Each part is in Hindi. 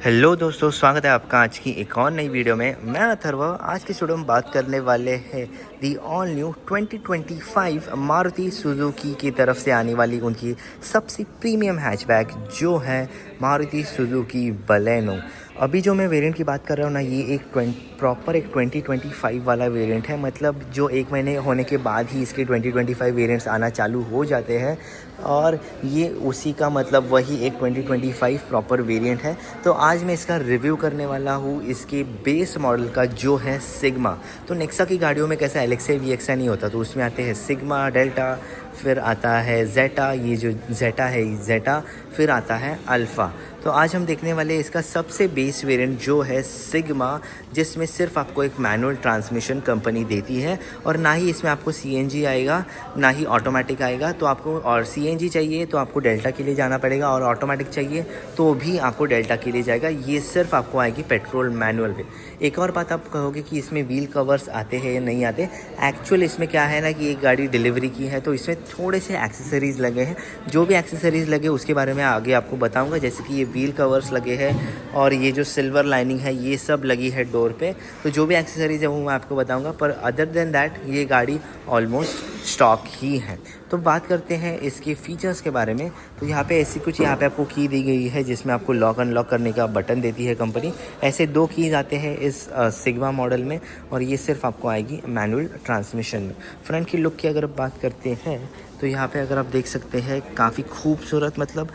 हेलो दोस्तों, स्वागत है आपका आज की एक और नई वीडियो में। मैं अथर्व। आज की वीडियो में बात करने वाले हैं the all new 2025 Maruti Suzuki की तरफ से आने वाली उनकी सबसे प्रीमियम हैचबैक जो है मारुति सुजुकी बलेनो। अभी जो मैं वेरिएंट की बात कर रहा हूँ ना, ये एक प्रॉपर एक 2025 वाला वेरिएंट है। मतलब जो एक महीने होने के बाद ही इसके 2025 वेरिएंट्स आना चालू हो जाते हैं और ये उसी का मतलब वही एक 2025 प्रॉपर वेरिएंट है। तो आज मैं इसका रिव्यू करने वाला हूँ इसके बेस मॉडल का जो है सिग्मा। तो नेक्सा की गाड़ियों में कैसा एलेक्सा वीएक्सा नहीं होता, तो उसमें आते हैं सिग्मा, डेल्टा, फिर आता है जेटा, ये जो जेटा है जेटा, फिर आता है अल्फ़ा। तो आज हम देखने वाले इसका सबसे बेस वेरिएंट जो है सिग्मा, जिसमें सिर्फ आपको एक मैनुअल ट्रांसमिशन कंपनी देती है और ना ही इसमें आपको सीएनजी आएगा ना ही ऑटोमेटिक आएगा। तो आपको और सीएनजी चाहिए तो आपको डेल्टा के लिए जाना पड़ेगा और ऑटोमेटिक चाहिए तो भी आपको डेल्टा के लिए जाएगा। ये सिर्फ आपको आएगी पेट्रोल मैनुअल में। एक और बात आप कहोगे कि इसमें व्हील कवर्स आते हैं या नहीं आते। एक्चुअल इसमें क्या है ना कि एक गाड़ी डिलीवरी की है तो इसमें थोड़े से एक्सेसरीज़ लगे हैं। जो भी एक्सेसरीज़ लगे उसके बारे में आगे आपको बताऊंगा, जैसे कि ये व्हील कवर्स लगे हैं और ये जो सिल्वर लाइनिंग है ये सब लगी है डोर पे। तो जो भी एक्सेसरीज़ है वो मैं आपको बताऊंगा, पर अदर देन दैट ये गाड़ी ऑलमोस्ट स्टॉक ही है। तो बात करते हैं इसके फीचर्स के बारे में। तो यहाँ पे ऐसी कुछ यहाँ पे आपको की दी गई है जिसमें आपको लॉक अनलॉक करने का बटन देती है कंपनी। ऐसे 2 कीज़ आते हैं इस सिग्मा मॉडल में और ये सिर्फ आपको आएगी मैनुअल ट्रांसमिशन में। फ्रंट की लुक की अगर बात करते हैं तो यहाँ पे अगर आप देख सकते हैं काफ़ी खूबसूरत, मतलब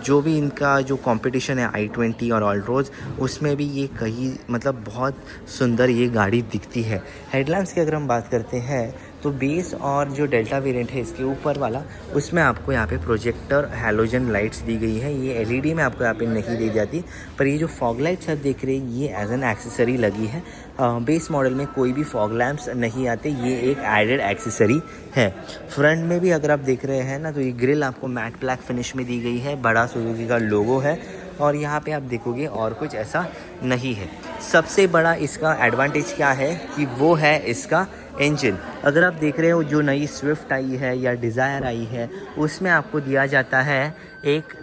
जो भी इनका जो कंपटीशन है i20 और ऑल्ट्रोज, उसमें भी ये कहीं मतलब बहुत सुंदर ये गाड़ी दिखती है। हेडलैम्प्स की अगर हम बात करते हैं तो बेस और जो डेल्टा वेरिएंट है इसके ऊपर वाला, उसमें आपको यहाँ पे प्रोजेक्टर हैलोजन लाइट्स दी गई है। ये एलईडी में आपको यहाँ पे नहीं दी जाती, पर ये जो फॉग लाइट्स आप देख रहे हैं ये एज एन एक्सेसरी लगी है। बेस मॉडल में कोई भी फॉग लैम्प्स नहीं आते, ये एक एडेड एक्सेसरी है। फ्रंट में भी अगर आप देख रहे हैं ना तो ये ग्रिल आपको मैट ब्लैक फिनिश में दी गई है, बड़ा सुजुकी का लोगो है और यहाँ पे आप देखोगे और कुछ ऐसा नहीं है। सबसे बड़ा इसका एडवांटेज क्या है कि वो है इसका इंजन। अगर आप देख रहे हो जो नई स्विफ्ट आई है या डिज़ायर आई है उसमें आपको दिया जाता है एक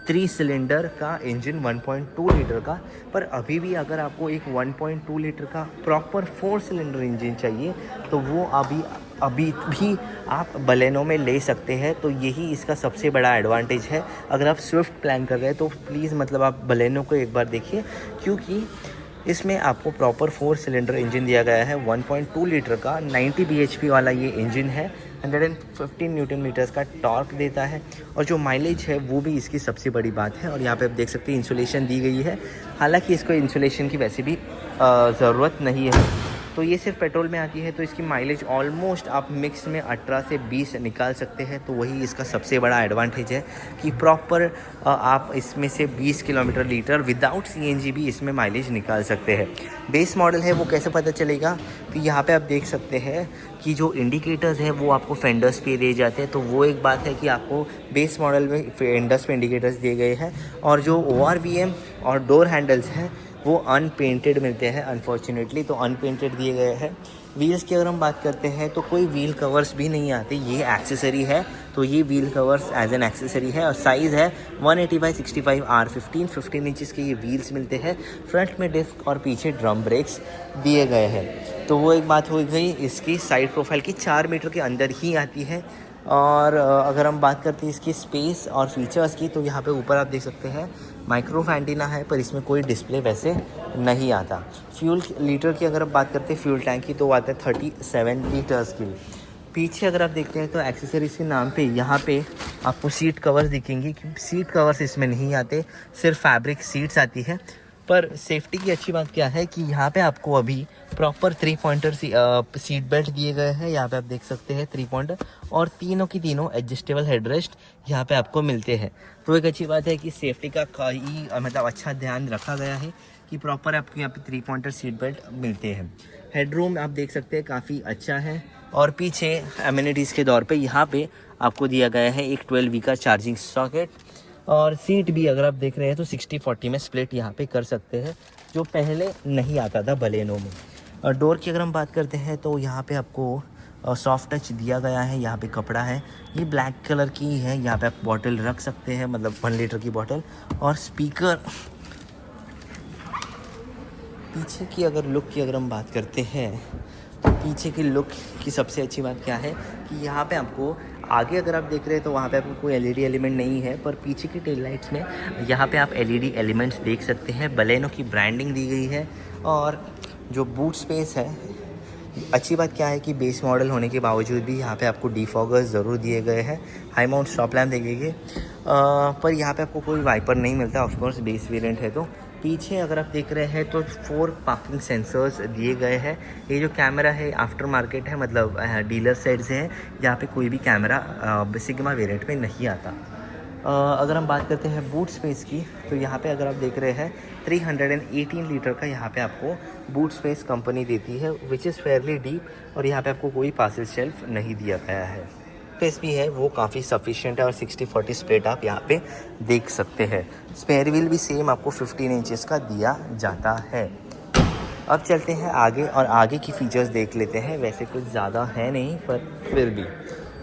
3 सिलेंडर का इंजन 1.2 लीटर का, पर अभी भी अगर आपको एक 1.2 लीटर का प्रॉपर 4 सिलेंडर इंजन चाहिए तो वो अभी भी आप बलेनो में ले सकते हैं। तो यही इसका सबसे बड़ा एडवांटेज है। अगर आप स्विफ्ट प्लान कर रहे हैं तो प्लीज़ मतलब आप बलेनो को एक बार देखिए, क्योंकि इसमें आपको प्रॉपर 4 सिलेंडर इंजन दिया गया है 1.2 लीटर का। 90 bhp वाला ये इंजन है। 115 न्यूटन मीटर्स का टॉर्क देता है और जो माइलेज है वो भी इसकी सबसे बड़ी बात है। और यहाँ पे आप देख सकते हैं इंसुलेशन दी गई है, हालांकि इसको इंसुलेशन की वैसे भी ज़रूरत नहीं है। तो ये सिर्फ पेट्रोल में आती है तो इसकी माइलेज ऑलमोस्ट आप मिक्स में 18 से 20 निकाल सकते हैं। तो वही इसका सबसे बड़ा एडवांटेज है कि प्रॉपर आप इसमें से 20 किलोमीटर लीटर विदाउट सीएनजी भी इसमें माइलेज निकाल सकते हैं। बेस मॉडल है वो कैसे पता चलेगा, तो यहाँ पे आप देख सकते हैं कि जो इंडिकेटर्स हैं वो आपको फेंडर्स पे दिए जाते हैं। तो वो एक बात है कि आपको बेस मॉडल में फेंडर्स पे इंडिकेटर्स दिए गए हैं और जो ORVM और डोर हैंडल्स हैं वो अनपेंटेड मिलते हैं अनफॉर्चुनेटली, तो अनपेंटेड दिए गए हैं। व्हील्स की अगर हम बात करते हैं तो कोई व्हील कवर्स भी नहीं आते, ये एक्सेसरी है। तो ये wheel covers as an accessory है और साइज़ है 180/65 R15 15 इंचज़ के ये व्हील्स मिलते हैं। फ्रंट में डिस्क और पीछे ड्रम ब्रेक्स दिए गए हैं। तो वो एक बात हो गई इसकी साइड प्रोफाइल की 4 मीटर के अंदर ही आती है। और अगर हम बात करते हैं इसकी स्पेस और फीचर्स की तो यहाँ पे ऊपर आप देख सकते हैं माइक्रो एंटीना है, पर इसमें कोई डिस्प्ले वैसे नहीं आता। फ्यूल लीटर की अगर आप बात करते हैं फ्यूल टैंक की तो वो आता है 37 लीटर्स की। पीछे अगर आप देखते हैं तो एक्सेसरीज के नाम पे यहाँ पे आपको सीट कवर्स दिखेंगी। सीट कवर्स इसमें नहीं आते, सिर्फ फैब्रिक सीट्स आती है। पर सेफ्टी की अच्छी बात क्या है कि यहाँ पे आपको अभी प्रॉपर 3 पॉइंटर सीट बेल्ट दिए गए हैं। यहाँ पे आप देख सकते हैं 3 पॉइंटर और तीनों की तीनों एडजस्टेबल हेडरेस्ट यहाँ पे आपको मिलते हैं। तो एक अच्छी बात है कि सेफ्टी का कई मतलब अच्छा ध्यान रखा गया है कि प्रॉपर आपको यहाँ पे 3 पॉइंटर सीट बेल्ट मिलते हैं। हेडरूम आप देख सकते हैं काफ़ी अच्छा है और पीछे एमिनिटीज़ के दौर पे यहाँ पे आपको दिया गया है एक 12V का चार्जिंग सॉकेट। और सीट भी अगर आप देख रहे हैं तो 60-40 में स्प्लिट यहाँ पे कर सकते हैं, जो पहले नहीं आता था बलेनो में। और डोर की अगर हम बात करते हैं तो यहाँ पे आपको सॉफ्ट टच दिया गया है। यहाँ पे कपड़ा है, ये ब्लैक कलर की है। यहाँ पे आप बॉटल रख सकते हैं, मतलब 1 लीटर की बॉटल। और स्पीकर पीछे की अगर लुक की अगर हम बात करते हैं तो पीछे की लुक की सबसे अच्छी बात क्या है कि यहाँ पे आपको आगे अगर आप देख रहे हैं तो वहाँ पे आपको कोई एलईडी एलिमेंट नहीं है, पर पीछे की टेल लाइट्स में यहाँ पे आप एलईडी एलिमेंट्स देख सकते हैं। बलेनो की ब्रांडिंग दी गई है। और जो बूट स्पेस है, अच्छी बात क्या है कि बेस मॉडल होने के बावजूद भी यहाँ पे आपको डिफॉगर्स ज़रूर दिए गए हैं। हाई माउंट स्टॉप लैम्प देखेंगे, पर यहाँ पे आपको कोई वाइपर नहीं मिलता। ऑफकोर्स बेस वेरिएंट है। तो पीछे अगर आप देख रहे हैं तो 4 पार्किंग सेंसर्स दिए गए हैं। ये जो कैमरा है आफ्टर मार्केट है, मतलब डीलर साइड से है। यहाँ पे कोई भी कैमरा सिग्मा वेरिएंट में नहीं आता। अगर हम बात करते हैं बूट स्पेस की, तो यहाँ पे अगर आप देख रहे हैं 318 लीटर का यहाँ पे आपको बूट स्पेस कंपनी देती है, विच इज़ फेयरली डीप। और यहाँ पे आपको कोई पासिल शेल्फ नहीं दिया गया है। स्पेस भी है वो काफ़ी सफिशिएंट है और 60-40 स्प्लिट आप यहाँ पे देख सकते हैं। स्पेयर व्हील भी सेम आपको 15 इंचेस का दिया जाता है। अब चलते हैं आगे और आगे की फ़ीचर्स देख लेते हैं। वैसे कुछ ज़्यादा है नहीं, पर फिर भी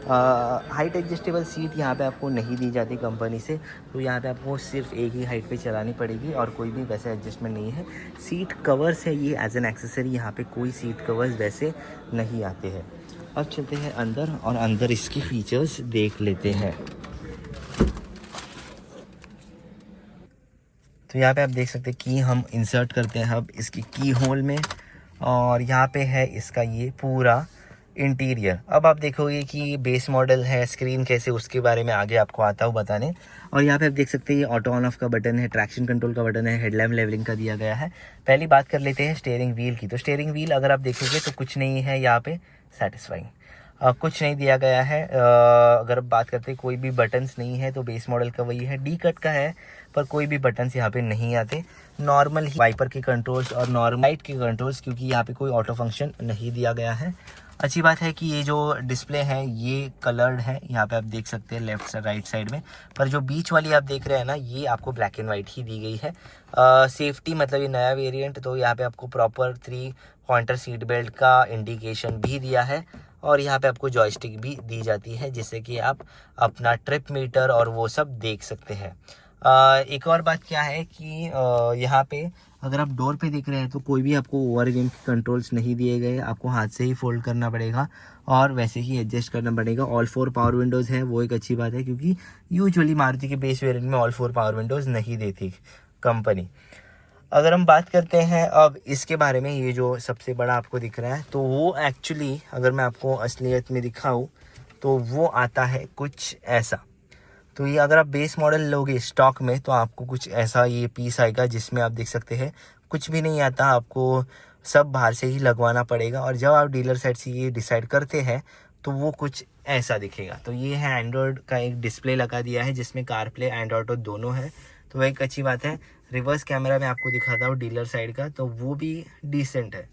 हाइट एडजस्टेबल सीट यहाँ पे आपको नहीं दी जाती कंपनी से। तो यहाँ पे आपको सिर्फ एक ही हाइट पे चलानी पड़ेगी और कोई भी वैसे एडजस्टमेंट नहीं है। सीट कवर्स है ये एज एन एक्सेसरी, यहाँ पे कोई सीट कवर्स वैसे नहीं आते हैं। अब चलते हैं अंदर और अंदर इसकी फ़ीचर्स देख लेते हैं। तो यहाँ पे आप देख सकते हैं कि हम इंसर्ट करते हैं अब इसकी की होल में, और यहाँ पे है इसका ये पूरा इंटीरियर। अब आप देखोगे कि बेस मॉडल है, स्क्रीन कैसे, उसके बारे में आगे आपको आता हूँ बताने। और यहाँ पे आप देख सकते हैं ये ऑटो ऑन ऑफ का बटन है, ट्रैक्शन कंट्रोल का बटन है, हेडलैम्प लेवलिंग का दिया गया है। पहली बात कर लेते हैं स्टीयरिंग व्हील की। तो स्टीयरिंग व्हील अगर आप देखोगे तो कुछ नहीं है यहाँ पे सेटिस्फाइंग, कुछ नहीं दिया गया है। अगर बात करते हैं कोई भी बटन्स नहीं है, तो बेस मॉडल का वही है। डी कट का है, पर कोई भी बटन्स यहाँ पे नहीं आते। नॉर्मल ही वाइपर के कंट्रोल्स और नॉर्मल लाइट के कंट्रोल्स, क्योंकि यहाँ पे कोई ऑटो फंक्शन नहीं दिया गया है। अच्छी बात है कि ये जो डिस्प्ले है ये कलर्ड है, यहाँ पे आप देख सकते हैं लेफ्ट से राइट साइड में। पर जो बीच वाली आप देख रहे हैं ना, ये आपको ब्लैक एंड वाइट ही दी गई है। सेफ्टी मतलब ये नया वेरिएंट, तो यहाँ पे आपको प्रॉपर 3 पॉइंटर सीट बेल्ट का इंडिकेशन भी दिया है। और यहाँ पे आपको जॉयस्टिक भी दी जाती है, जिससे कि आप अपना ट्रिप मीटर और वो सब देख सकते हैं। एक और बात क्या है कि यहाँ पे अगर आप डोर पे देख रहे हैं तो कोई भी आपको ओवर गेम के कंट्रोल्स नहीं दिए गए। आपको हाथ से ही फोल्ड करना पड़ेगा और वैसे ही एडजस्ट करना पड़ेगा। ऑल 4 पावर विंडोज़ है, वो एक अच्छी बात है, क्योंकि यूजुअली मारुति के बेस वेरिएंट में ऑल 4 पावर विंडोज़ नहीं देती कंपनी। अगर हम बात करते हैं अब इसके बारे में, ये जो सबसे बड़ा आपको दिख रहा है, तो वो एक्चुअली अगर मैं आपको असलियत में दिखाऊं तो वो आता है कुछ ऐसा। तो ये अगर आप बेस मॉडल लोगे स्टॉक में तो आपको कुछ ऐसा ये पीस आएगा, जिसमें आप देख सकते हैं कुछ भी नहीं आता, आपको सब बाहर से ही लगवाना पड़ेगा। और जब आप डीलर साइड से ये डिसाइड करते हैं तो वो कुछ ऐसा दिखेगा। तो ये है एंड्रॉयड का एक डिस्प्ले लगा दिया है, जिसमें कारप्ले एंड ऑटो दोनों है, तो वह एक अच्छी बात है। रिवर्स कैमरा में आपको दिखाता हूँ डीलर साइड का, तो वो भी डिसेंट है।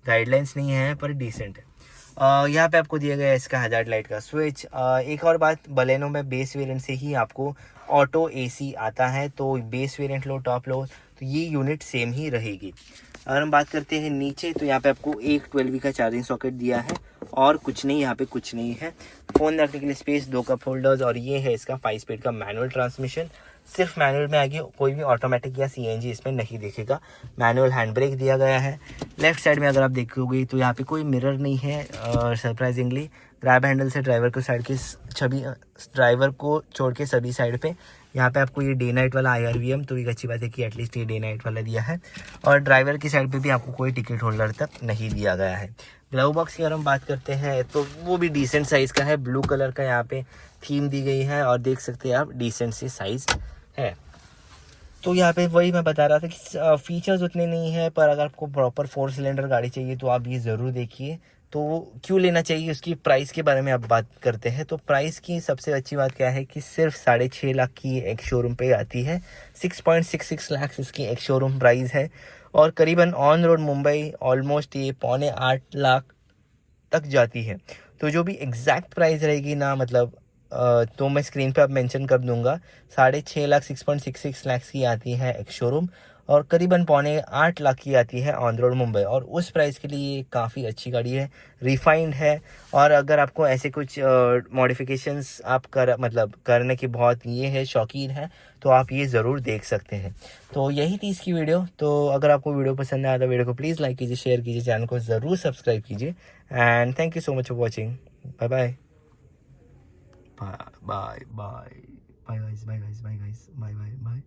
गाइडलाइंस नहीं है पर डिसेंट है। यहाँ पे आपको दिया गया है इसका हजार्ड लाइट का स्विच। एक और बात, बलेनो में बेस वेरिएंट से ही आपको ऑटो एसी आता है, तो बेस वेरिएंट लो टॉप लो तो ये यूनिट सेम ही रहेगी। अगर हम बात करते हैं नीचे, तो यहाँ पे आपको एक 12V का चार्जिंग सॉकेट दिया है और कुछ नहीं, यहाँ पे कुछ नहीं है। फ़ोन रखने के लिए स्पेस, 2 कप होल्डर्स, और ये है इसका 5 स्पीड का मैनुअल ट्रांसमिशन। सिर्फ मैनुअल में आगे कोई भी ऑटोमेटिक या सीएनजी इसमें नहीं दिखेगा। मैनुअल हैंड ब्रेक दिया गया है। लेफ्ट साइड में अगर आप देखोगे तो यहाँ पे कोई मिरर नहीं है सरप्राइजिंगली। ग्रैब हैंडल से ड्राइवर को साइड के छवि, ड्राइवर को छोड़ के सभी साइड पे यहाँ पे आपको ये डे नाइट वाला IRVM, तो एक अच्छी बात है कि एटलीस्ट ये डे नाइट वाला दिया है। और ड्राइवर की साइड पे भी आपको कोई टिकट होल्डर तक नहीं दिया गया है। ग्लव बॉक्स की अगर हम बात करते हैं तो वो भी डिसेंट साइज़ का है। ब्लू कलर का यहाँ पे थीम दी गई है और देख सकते हैं आप डिसेंट सी साइज़ है। तो यहाँ पे वही मैं बता रहा था कि फीचर्स उतने नहीं है, पर अगर आपको प्रॉपर 4 सिलेंडर गाड़ी चाहिए तो आप ये ज़रूर देखिए। तो क्यों लेना चाहिए, उसकी प्राइस के बारे में आप बात करते हैं। तो प्राइस की सबसे अच्छी बात क्या है कि सिर्फ 6.5 लाख की एक शोरूम पे आती है। 6.66 लाख इसकी एक शोरूम प्राइस है, और करीबन ऑन रोड मुंबई ऑलमोस्ट ये 7.25 लाख तक जाती है। तो जो भी एग्जैक्ट प्राइस रहेगी ना, मतलब तो मैं स्क्रीन पे अब मेंशन कर दूंगा। 6.5 लाख 6.66 लाख की आती है एक शोरूम, और करीबन 7.25 लाख की आती है ऑन रोड मुंबई, और उस प्राइस के लिए ये काफ़ी अच्छी गाड़ी है, रिफाइंड है। और अगर आपको ऐसे कुछ मॉडिफिकेशंस आप करने की बहुत ये है शौकीन है, तो आप ये ज़रूर देख सकते हैं। तो यही थी इसकी वीडियो। तो अगर आपको वीडियो पसंद आया तो वीडियो को प्लीज़ लाइक कीजिए, शेयर कीजिए, चैनल को ज़रूर सब्सक्राइब कीजिए। And thank you so much for watching. Bye bye bye bye bye bye guys, bye guys, bye guys, bye bye bye.